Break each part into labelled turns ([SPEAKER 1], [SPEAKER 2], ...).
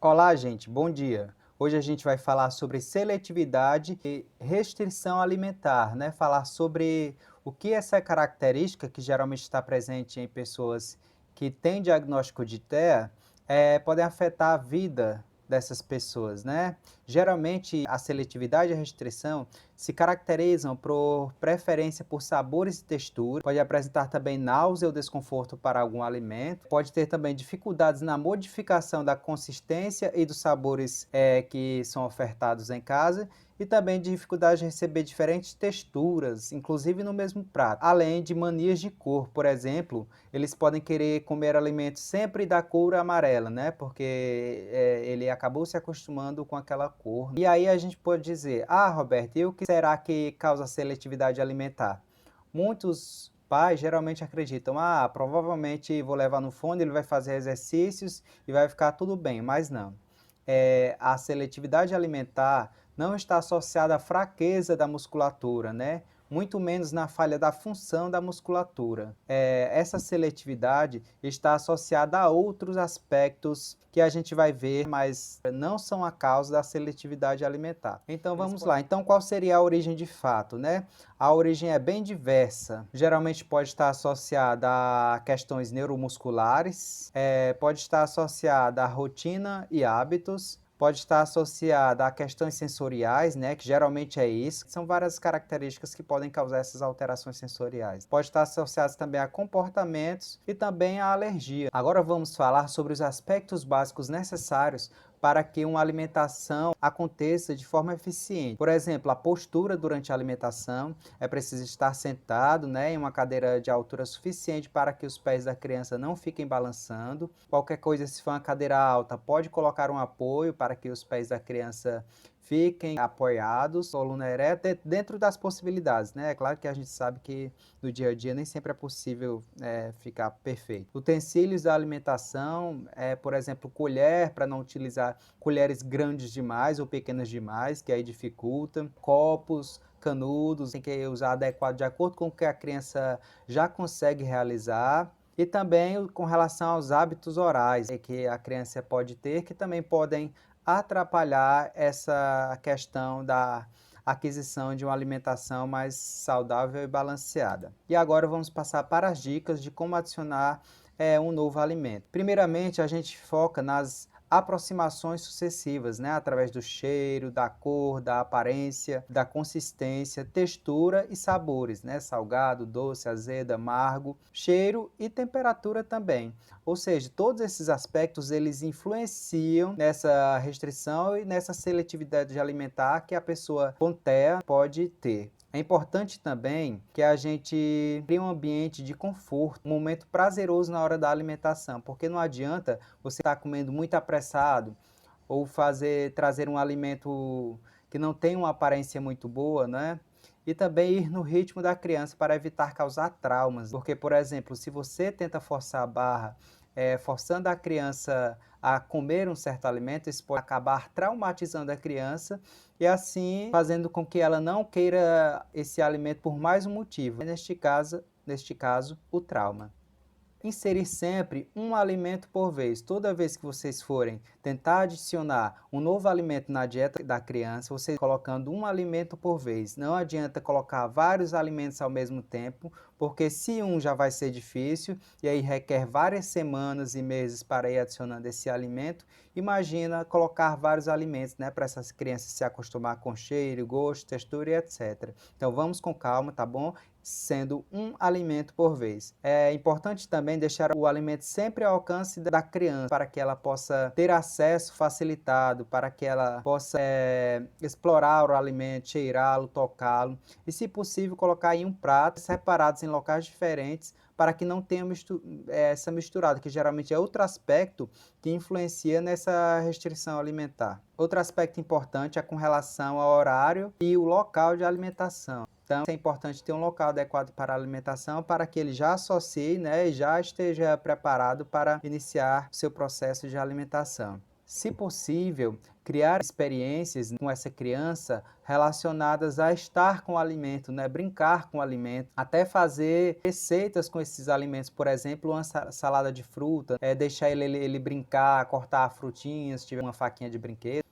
[SPEAKER 1] Olá, gente, bom dia. Hoje a gente vai falar sobre seletividade e restrição alimentar, né? Falar sobre o que essa característica, que geralmente está presente em pessoas que têm diagnóstico de TEA, podem afetar a vida dessas pessoas, né? Geralmente, a seletividade e a restrição se caracterizam por preferência por sabores e texturas, pode apresentar também náusea ou desconforto para algum alimento, pode ter também dificuldades na modificação da consistência e dos sabores que são ofertados em casa, e também dificuldade de receber diferentes texturas, inclusive no mesmo prato. Além de manias de cor, por exemplo, eles podem querer comer alimentos sempre da cor amarela, né? Porque ele acabou se acostumando com aquela cor. E aí a gente pode dizer, Roberto, e o que será que causa seletividade alimentar? Muitos pais geralmente acreditam, provavelmente vou levar no fone, ele vai fazer exercícios e vai ficar tudo bem, mas não. A seletividade alimentar não está associada à fraqueza da musculatura, né? Muito menos na falha da função da musculatura. Essa seletividade está associada a outros aspectos que a gente vai ver, mas não são a causa da seletividade alimentar. Então vamos lá. Então qual seria a origem de fato, né? A origem é bem diversa. Geralmente pode estar associada a questões neuromusculares, pode estar associada à rotina e hábitos, pode estar associada a questões sensoriais, né, que geralmente é isso. São várias características que podem causar essas alterações sensoriais. Pode estar associadas também a comportamentos e também a alergia. Agora vamos falar sobre os aspectos básicos necessários para que uma alimentação aconteça de forma eficiente. Por exemplo, a postura durante a alimentação, é preciso estar sentado, né, em uma cadeira de altura suficiente para que os pés da criança não fiquem balançando. Qualquer coisa, se for uma cadeira alta, pode colocar um apoio para que os pés da criança fiquem apoiados, coluna ereta, dentro das possibilidades, né? É claro que a gente sabe que no dia a dia nem sempre é possível ficar perfeito. Utensílios da alimentação, por exemplo, colher, para não utilizar colheres grandes demais ou pequenas demais, que aí dificulta. Copos, canudos, tem que usar adequado de acordo com o que a criança já consegue realizar. E também com relação aos hábitos orais que a criança pode ter, que também podem atrapalhar essa questão da aquisição de uma alimentação mais saudável e balanceada. E agora vamos passar para as dicas de como adicionar um novo alimento. Primeiramente, a gente foca nas aproximações sucessivas, né? Através do cheiro, da cor, da aparência, da consistência, textura e sabores, né? Salgado, doce, azedo, amargo, cheiro e temperatura também. Ou seja, todos esses aspectos eles influenciam nessa restrição e nessa seletividade alimentar que a pessoa com TEA pode ter. É importante também que a gente crie um ambiente de conforto, um momento prazeroso na hora da alimentação, porque não adianta você estar comendo muito apressado ou trazer um alimento que não tem uma aparência muito boa, né? E também ir no ritmo da criança para evitar causar traumas, porque, por exemplo, se você tenta forçar a barra, forçando a criança a comer um certo alimento, isso pode acabar traumatizando a criança e assim fazendo com que ela não queira esse alimento por mais um motivo, neste caso, o trauma. Inserir sempre um alimento por vez. Toda vez que vocês forem tentar adicionar um novo alimento na dieta da criança, vocês colocando um alimento por vez. Não adianta colocar vários alimentos ao mesmo tempo, porque se um já vai ser difícil e aí requer várias semanas e meses para ir adicionando esse alimento, imagina colocar vários alimentos, né, para essas crianças se acostumar com cheiro, gosto, textura e etc. Então vamos com calma, tá bom? Sendo um alimento por vez. É importante também deixar o alimento sempre ao alcance da criança, para que ela possa ter acesso facilitado, para que ela possa explorar o alimento, cheirá-lo, tocá-lo e, se possível, colocar em um prato, separados em locais diferentes, para que não tenha essa misturada, que geralmente é outro aspecto que influencia nessa restrição alimentar. Outro aspecto importante é com relação ao horário e o local de alimentação. Então, é importante ter um local adequado para a alimentação, para que ele já associe, né, e já esteja preparado para iniciar o seu processo de alimentação. Se possível, criar experiências com essa criança relacionadas a estar com o alimento, né? Brincar com o alimento, até fazer receitas com esses alimentos, por exemplo, uma salada de fruta, deixar ele brincar, cortar frutinhas, se tiver uma faquinha de brinquedo.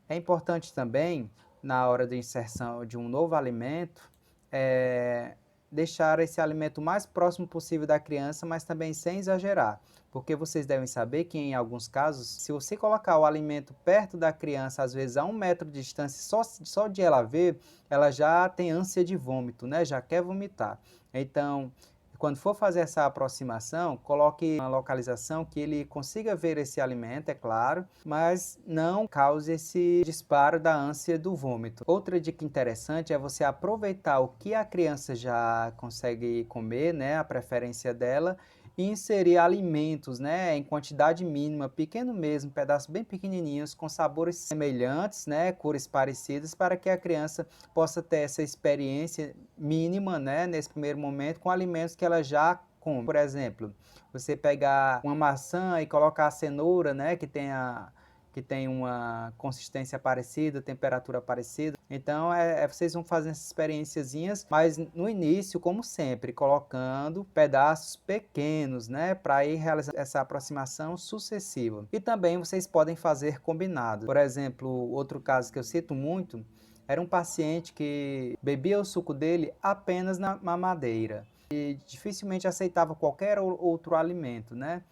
[SPEAKER 1] É importante também, na hora de inserção de um novo alimento, eh, deixar esse alimento o mais próximo possível da criança, mas também sem exagerar. Porque vocês devem saber que, em alguns casos, se você colocar o alimento perto da criança, às vezes a 1 metro de distância, só de ela ver, ela já tem ânsia de vômito, né? Já quer vomitar. Então, quando for fazer essa aproximação, coloque uma localização que ele consiga ver esse alimento, é claro, mas não cause esse disparo da ânsia do vômito. Outra dica interessante é você aproveitar o que a criança já consegue comer, né, a preferência dela, e inserir alimentos, né, em quantidade mínima, pequeno mesmo, pedaços bem pequenininhos, com sabores semelhantes, né, cores parecidas, para que a criança possa ter essa experiência mínima, né, nesse primeiro momento, com alimentos que ela já come. Por exemplo, você pegar uma maçã e colocar a cenoura, né, que tem uma consistência parecida, temperatura parecida. Então, vocês vão fazendo essas experiênciazinhas, mas no início, como sempre, colocando pedaços pequenos, né, para ir realizando essa aproximação sucessiva. E também vocês podem fazer combinados. Por exemplo, outro caso que eu cito muito, era um paciente que bebia o suco dele apenas na mamadeira e dificilmente aceitava qualquer outro alimento, né?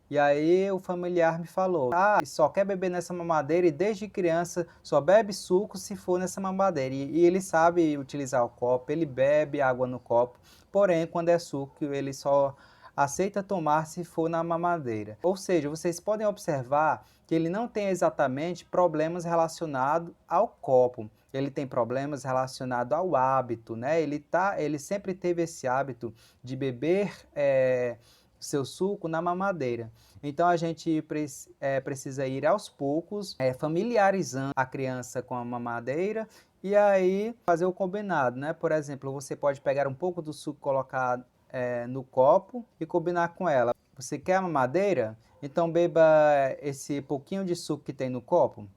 [SPEAKER 1] E aí o familiar me falou, só quer beber nessa mamadeira e desde criança só bebe suco se for nessa mamadeira. E ele sabe utilizar o copo, ele bebe água no copo, porém quando é suco ele só aceita tomar se for na mamadeira. Ou seja, vocês podem observar que ele não tem exatamente problemas relacionados ao copo. Ele tem problemas relacionados ao hábito, né? Ele sempre teve esse hábito de beber seu suco na mamadeira. Então a gente precisa ir aos poucos, familiarizando a criança com a mamadeira e aí fazer o combinado, né? Por exemplo, você pode pegar um pouco do suco, colocar no copo e combinar com ela. Você quer a mamadeira? Então beba esse pouquinho de suco que tem no copo.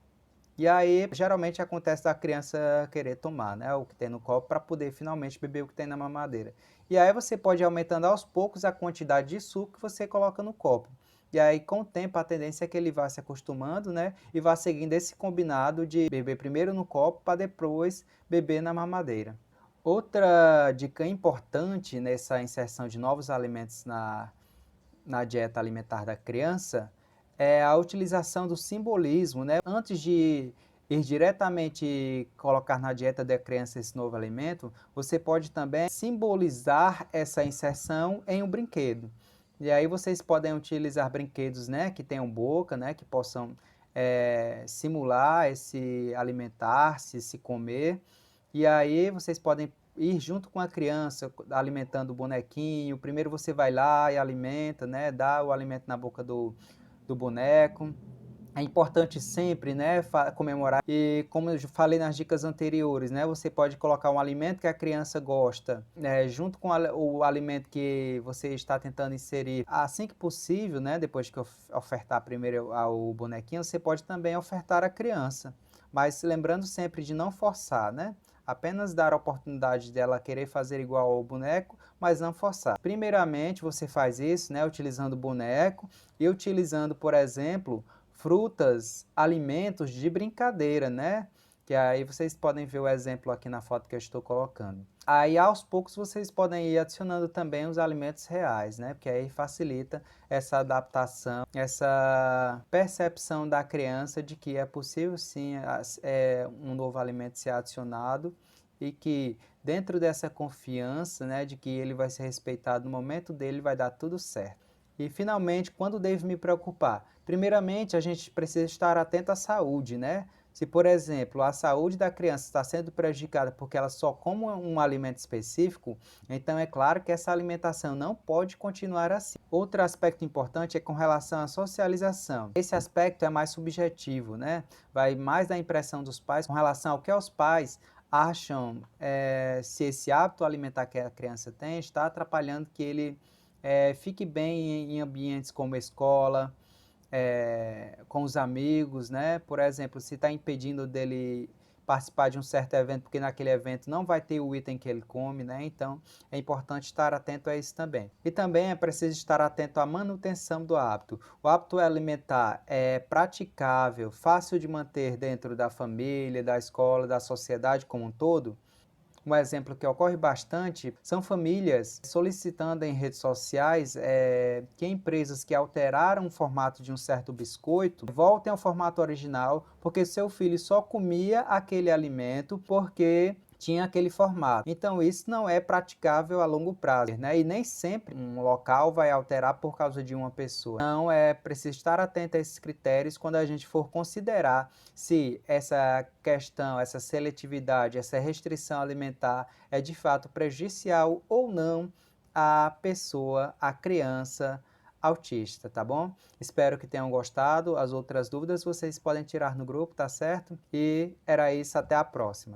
[SPEAKER 1] E aí, geralmente acontece da criança querer tomar, né, o que tem no copo para poder finalmente beber o que tem na mamadeira. E aí você pode ir aumentando aos poucos a quantidade de suco que você coloca no copo. E aí, com o tempo, a tendência é que ele vá se acostumando, né, e vá seguindo esse combinado de beber primeiro no copo para depois beber na mamadeira. Outra dica importante nessa inserção de novos alimentos na dieta alimentar da criança é a utilização do simbolismo, né? Antes de ir diretamente colocar na dieta da criança esse novo alimento, você pode também simbolizar essa inserção em um brinquedo. E aí vocês podem utilizar brinquedos, né, que tenham boca, né, que possam simular esse alimentar-se, se comer. E aí vocês podem ir junto com a criança, alimentando o bonequinho. Primeiro você vai lá e alimenta, né? Dá o alimento na boca do boneco. É importante sempre, né, comemorar. E como eu falei nas dicas anteriores, né, você pode colocar um alimento que a criança gosta, junto com o alimento que você está tentando inserir. Assim que possível, né, depois que ofertar primeiro ao bonequinho, você pode também ofertar à criança. Mas lembrando sempre de não forçar, né? Apenas dar a oportunidade dela querer fazer igual ao boneco, mas não forçar. Primeiramente, você faz isso, né, utilizando o boneco e utilizando, por exemplo, frutas, alimentos de brincadeira, né? Que aí vocês podem ver o exemplo aqui na foto que eu estou colocando. Aí aos poucos vocês podem ir adicionando também os alimentos reais, né? Porque aí facilita essa adaptação, essa percepção da criança de que é possível sim um novo alimento ser adicionado e que dentro dessa confiança, né, de que ele vai ser respeitado no momento dele, vai dar tudo certo. E finalmente, quando devo me preocupar? Primeiramente, a gente precisa estar atento à saúde, né? Se, por exemplo, a saúde da criança está sendo prejudicada porque ela só come um alimento específico, então é claro que essa alimentação não pode continuar assim. Outro aspecto importante é com relação à socialização. Esse aspecto é mais subjetivo, né? Vai mais da impressão dos pais com relação ao que os pais acham se esse hábito alimentar que a criança tem está atrapalhando que ele fique bem em ambientes como escola, com os amigos, né? Por exemplo, se está impedindo dele participar de um certo evento, porque naquele evento não vai ter o item que ele come, né? Então, é importante estar atento a isso também. E também é preciso estar atento à manutenção do hábito. O hábito alimentar é praticável, fácil de manter dentro da família, da escola, da sociedade como um todo. Um exemplo que ocorre bastante são famílias solicitando em redes sociais que empresas que alteraram o formato de um certo biscoito voltem ao formato original, porque seu filho só comia aquele alimento porque tinha aquele formato. Então isso não é praticável a longo prazo, né? E nem sempre um local vai alterar por causa de uma pessoa. Então é preciso estar atento a esses critérios quando a gente for considerar se essa questão, essa seletividade, essa restrição alimentar é de fato prejudicial ou não à pessoa, à criança autista, tá bom? Espero que tenham gostado. As outras dúvidas vocês podem tirar no grupo, tá certo? E era isso, até a próxima.